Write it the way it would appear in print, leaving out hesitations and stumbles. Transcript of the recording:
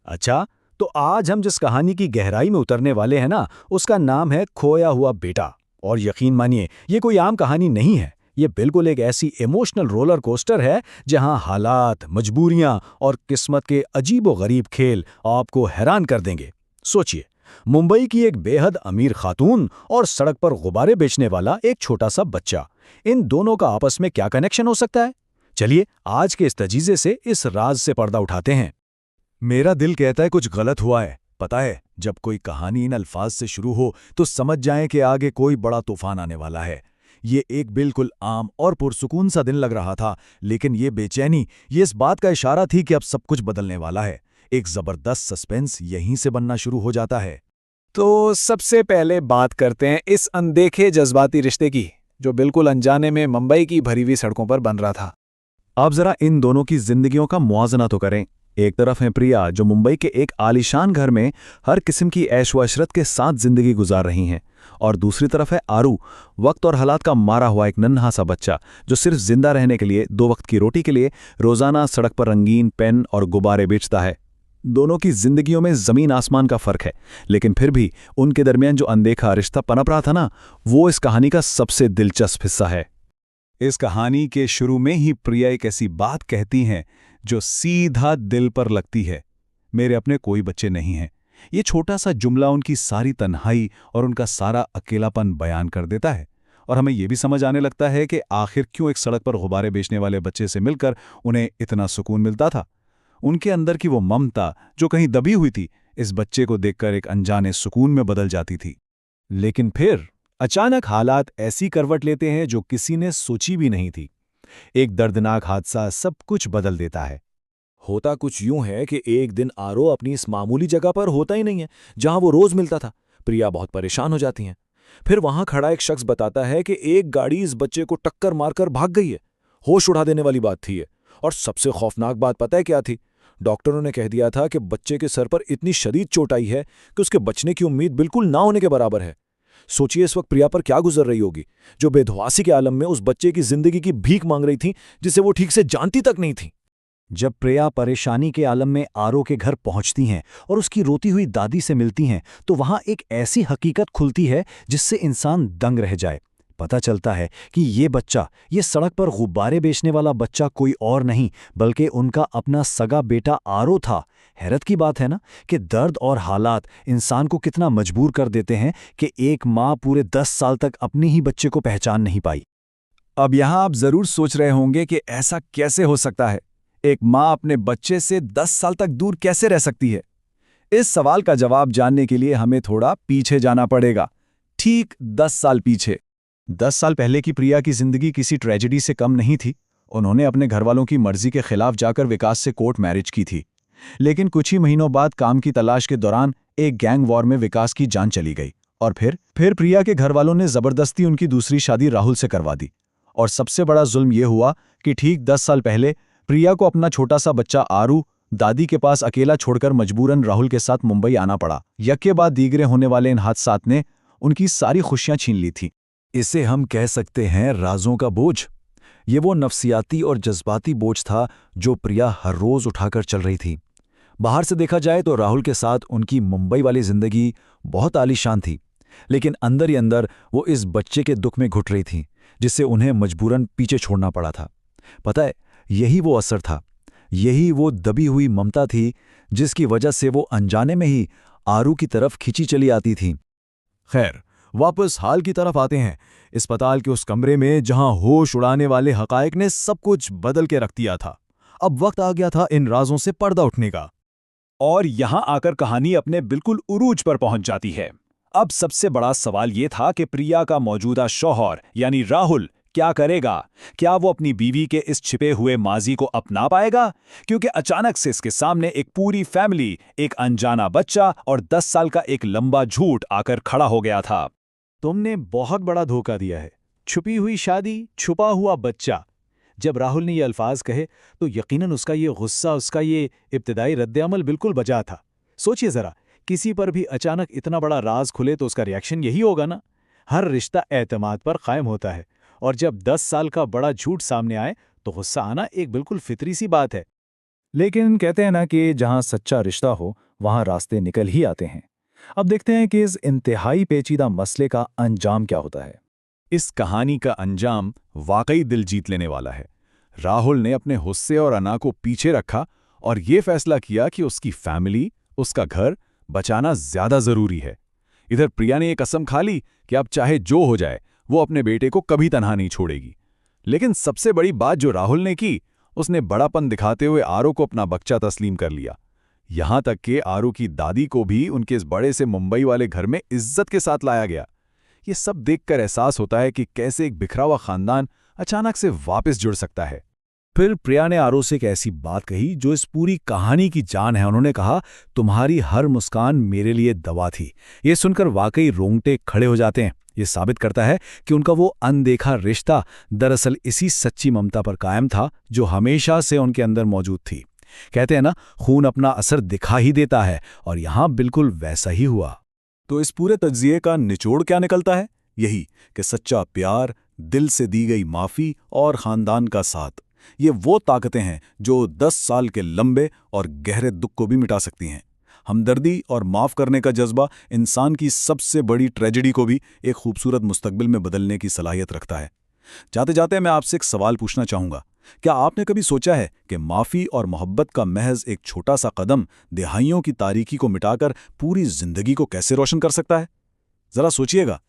अच्छा, तो आज हम जिस कहानी की गहराई में उतरने वाले हैं ना, उसका नाम है खोया हुआ बेटा। और यकीन मानिए, ये कोई आम कहानी नहीं है। ये बिल्कुल एक ऐसी इमोशनल रोलर कोस्टर है जहां हालात, मजबूरियां और किस्मत के अजीबो-गरीब खेल आपको हैरान कर देंगे। सोचिए, मुंबई की एक बेहद अमीर खातून और सड़क पर गुब्बारे बेचने वाला एक छोटा सा बच्चा। इन दोनों का आपस में क्या कनेक्शन हो सकता है? चलिए, आज के इस तजीज़े से इस राज से पर्दा उठाते हैं। मेरा दिल कहता है कुछ गलत हुआ है। पता है, जब कोई कहानी इन अल्फाज से शुरू हो तो समझ जाएं कि आगे कोई बड़ा तूफान आने वाला है। ये एक बिल्कुल आम और पुरसुकून सा दिन लग रहा था, लेकिन ये बेचैनी ये इस बात का इशारा थी कि अब सब कुछ बदलने वाला है। एक जबरदस्त सस्पेंस यहीं से बनना शुरू हो जाता है। तो सबसे पहले बात करते हैं इस अनदेखे जज्बाती रिश्ते की, जो बिल्कुल अनजाने में मुंबई की भरी हुई सड़कों पर बन रहा था। आप जरा इन दोनों की जिंदगियों का मुआवजा तो करें। एक तरफ है प्रिया, जो मुंबई के एक आलीशान घर में हर किस्म की ऐश व अशरत के साथ जिंदगी गुजार रही हैं, और दूसरी तरफ है आरू, वक्त और हालात का मारा हुआ एक नन्हा सा बच्चा जो सिर्फ जिंदा रहने के लिए, दो वक्त की रोटी के लिए रोजाना सड़क पर रंगीन पेन और गुब्बारे बेचता है। दोनों की जिंदगियों में जमीन आसमान का फर्क है, लेकिन फिर भी उनके दरमियान जो अनदेखा रिश्ता पनप रहा था ना, वो इस कहानी का सबसे दिलचस्प हिस्सा है। इस कहानी के शुरू में ही प्रिया एक ऐसी बात कहती हैं जो सीधा दिल पर लगती है। मेरे अपने कोई बच्चे नहीं हैं। ये छोटा सा जुमला उनकी सारी तन्हाई और उनका सारा अकेलापन बयान कर देता है, और हमें यह भी समझ आने लगता है कि आखिर क्यों एक सड़क पर गुब्बारे बेचने वाले बच्चे से मिलकर उन्हें इतना सुकून मिलता था। उनके अंदर की वो ममता जो कहीं दबी हुई थी, इस बच्चे को देखकर एक अनजाने सुकून में बदल जाती थी। लेकिन फिर अचानक हालात ऐसी करवट लेते हैं जो किसी ने सोची भी नहीं थी। एक दर्दनाक हादसा सब कुछ बदल देता है। होता कुछ यूं है कि एक दिन आरो अपनी इस मामूली जगह पर होता ही नहीं है जहां वो रोज मिलता था। प्रिया बहुत परेशान हो जाती हैं। फिर वहां खड़ा एक शख्स बताता है कि एक गाड़ी इस बच्चे को टक्कर मारकर भाग गई है। होश उड़ा देने वाली बात थी ये। और सबसे खौफनाक बात पता है क्या थी? डॉक्टरों ने कह दिया था कि बच्चे के सर पर इतनी शदीद चोट आई है कि उसके बचने की उम्मीद बिल्कुल ना होने के बराबर है। सोचिए इस वक्त प्रिया पर क्या गुजर रही होगी, जो बेधवासी के आलम में उस बच्चे की जिंदगी की भीख मांग रही थी जिसे वो ठीक से जानती तक नहीं थी। जब प्रिया परेशानी के आलम में आरो के घर पहुंचती हैं और उसकी रोती हुई दादी से मिलती हैं, तो वहां एक ऐसी हकीकत खुलती है जिससे इंसान दंग रह जाए। पता चलता है कि ये बच्चा, ये सड़क पर गुब्बारे बेचने वाला बच्चा कोई और नहीं बल्कि उनका अपना सगा बेटा आरो था। हैरत की बात है ना कि दर्द और हालात इंसान को कितना मजबूर कर देते हैं कि एक माँ पूरे 10 साल तक अपने ही बच्चे को पहचान नहीं पाई। अब यहां आप जरूर सोच रहे होंगे कि ऐसा कैसे हो सकता है, एक माँ अपने बच्चे से 10 साल तक दूर कैसे रह सकती है। इस सवाल का जवाब जानने के लिए हमें थोड़ा पीछे जाना पड़ेगा, ठीक 10 साल पीछे। 10 साल पहले की प्रिया की जिंदगी किसी ट्रेजेडी से कम नहीं थी। उन्होंने अपने घरवालों की मर्जी के खिलाफ जाकर विकास से कोर्ट मैरिज की थी। लेकिन कुछ ही महीनों बाद काम की तलाश के दौरान एक गैंग वॉर में विकास की जान चली गई, और फिर प्रिया के घरवालों ने जबरदस्ती उनकी दूसरी शादी राहुल से करवा दी। और सबसे बड़ा जुल्म यह हुआ कि ठीक 10 साल पहले प्रिया को अपना छोटा सा बच्चा आरू दादी के पास अकेला छोड़कर मजबूरन राहुल के साथ मुंबई आना पड़ा। यके बाद दीगरे होने वाले इन हादसात ने उनकी सारी खुशियां छीन ली थी। इसे हम कह सकते हैं राजों का बोझ। ये वो नफसियाती और जज्बाती बोझ था जो प्रिया हर रोज उठाकर चल रही थी। बाहर से देखा जाए तो राहुल के साथ उनकी मुंबई वाली जिंदगी बहुत आलीशान थी, लेकिन अंदर ही अंदर वो इस बच्चे के दुख में घुट रही थी जिसे उन्हें मजबूरन पीछे छोड़ना पड़ा था। पता है, यही वो असर था, यही वो दबी हुई ममता थी जिसकी वजह से वो अनजाने में ही आरू की तरफ खिंची चली आती थी। खैर, वापस हाल की तरफ आते हैं। अस्पताल के उस कमरे में जहां होश उड़ाने वाले हकायक ने सब कुछ बदल के रख दिया था। अब वक्त आ गया था इन राजों से पर्दा उठने का। और यहां आकर कहानी अपने बिल्कुल उरूज पर पहुंच जाती है। अब सबसे बड़ा सवाल यह था कि प्रिया का मौजूदा शौहर यानी राहुल क्या करेगा? क्या वो अपनी बीवी के इस छिपे हुए माजी को अपना पाएगा? क्योंकि अचानक से इसके सामने एक पूरी फैमिली, एक अनजाना बच्चा और 10 साल का एक लंबा झूठ आकर खड़ा हो गया था। तुमने बहुत बड़ा धोखा दिया है। छुपी हुई शादी, छुपा हुआ बच्चा। जब राहुल ने ये अल्फाज कहे तो यकीनन उसका ये गुस्सा, उसका ये इब्तिदाई रद्द-ए-अमल बिल्कुल बजा था। सोचिए जरा, किसी पर भी अचानक इतना बड़ा राज खुले तो उसका रिएक्शन यही होगा ना। हर रिश्ता एतमाद पर कायम होता है, और जब 10 साल का बड़ा झूठ सामने आए तो गुस्सा आना एक बिल्कुल फितरी सी बात है। लेकिन कहते हैं ना कि जहां सच्चा रिश्ता हो वहां रास्ते निकल ही आते हैं। अब देखते हैं कि इस इंतहाई पेचीदा मसले का अंजाम क्या होता है। इस कहानी का अंजाम वाकई दिल जीत लेने वाला है। राहुल ने अपने गुस्से और अना को पीछे रखा और ये फैसला किया कि उसकी फैमिली, उसका घर बचाना ज्यादा जरूरी है। इधर प्रिया ने ये कसम खा ली कि अब चाहे जो हो जाए वो अपने बेटे को कभी तन्हा नहीं छोड़ेगी। लेकिन सबसे बड़ी बात जो राहुल ने की, उसने बड़ापन दिखाते हुए आरो को अपना बच्चा तस्लीम कर लिया। यहां तक कि आरो की दादी को भी उनके इस बड़े से मुंबई वाले घर में इज्जत के साथ लाया गया। ये सब देखकर एहसास होता है कि कैसे एक बिखरा हुआ खानदान अचानक से वापस जुड़ सकता है। फिर प्रिया ने आरो से एक ऐसी बात कही जो इस पूरी कहानी की जान है। उन्होंने कहा, तुम्हारी हर मुस्कान मेरे लिए दवा थी। ये सुनकर वाकई रोंगटे खड़े हो जाते हैं। ये साबित करता है कि उनका वो अनदेखा रिश्ता दरअसल इसी सच्ची ममता पर कायम था जो हमेशा से उनके अंदर मौजूद थी। कहते हैं ना, खून अपना असर दिखा ही देता है, और यहां बिल्कुल वैसा ही हुआ। तो इस पूरे तज्जिए का निचोड़ क्या निकलता है? यही कि सच्चा प्यार, दिल से दी गई माफी और खानदान का साथ, ये वो ताकतें हैं जो 10 साल के लंबे और गहरे दुख को भी मिटा सकती हैं। हमदर्दी और माफ़ करने का जज्बा इंसान की सबसे बड़ी ट्रेजेडी को भी एक खूबसूरत मुस्तकबिल में बदलने की सलाहियत रखता है। जाते जाते मैं आपसे एक सवाल पूछना चाहूँगा। क्या आपने कभी सोचा है कि माफ़ी और मोहब्बत का महज एक छोटा सा कदम दहाइयों की तारीकी को मिटाकर पूरी जिंदगी को कैसे रोशन कर सकता है? ज़रा सोचिएगा।